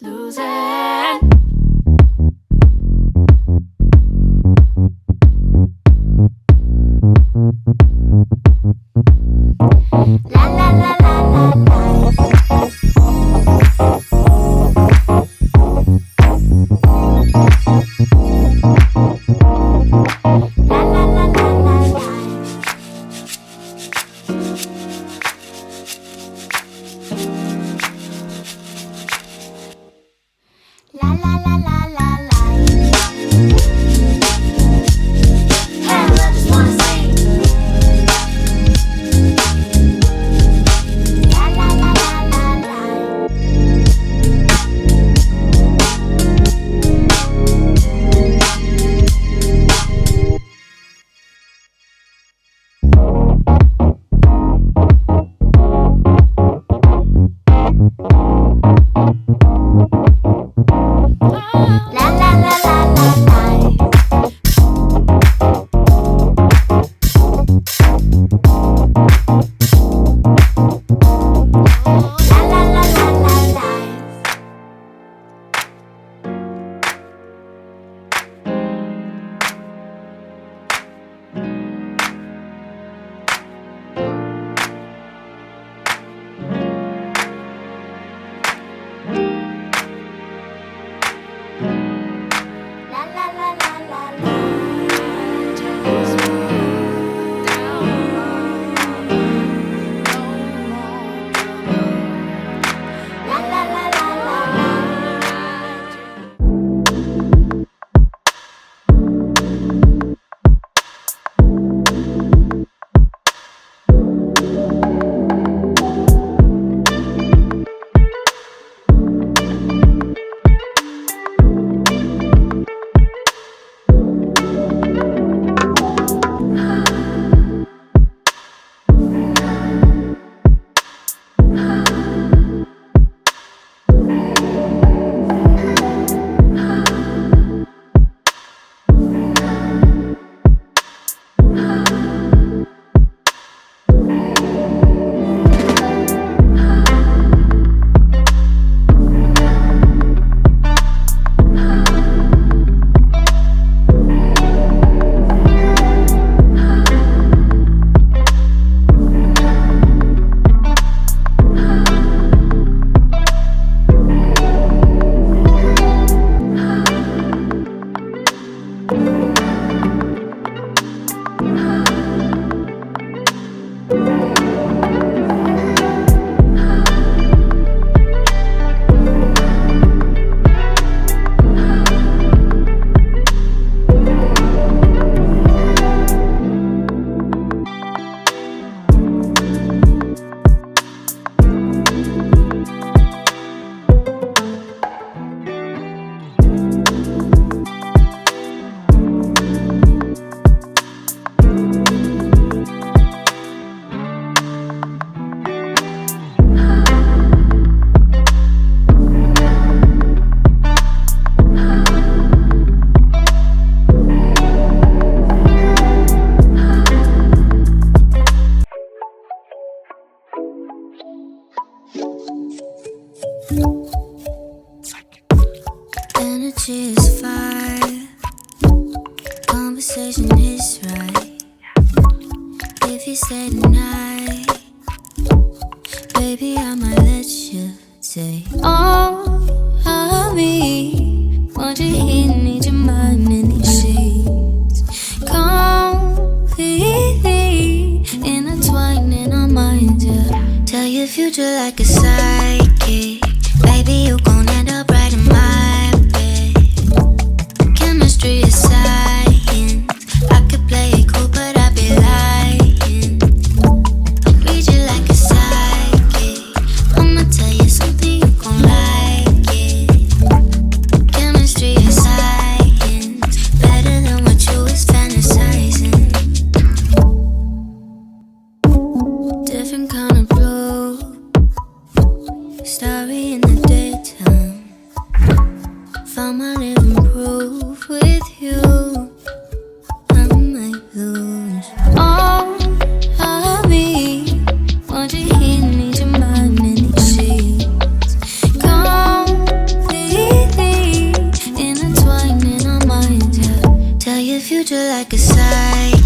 losing. La la la la la la. Energy is fire, conversation is right. If you stay tonight, baby, I might let you take all of me. Want you here, need your mind in these sheets. Completely intertwined in our minds, yeah. Tell your future like a psychic. Baby, you gon' end up right in my bed. Chemistry is science. I could play it cool, but I'd be lying. I'll read you like a psychic. I'ma tell you something, you gon' like it. Chemistry is science. Better than what you was fantasizing. Different kind of blue. Starry in the daytime. Found my living proof with you. I might lose all of me. Want you here, need your mind in these sheets. Completely future like a sidekick.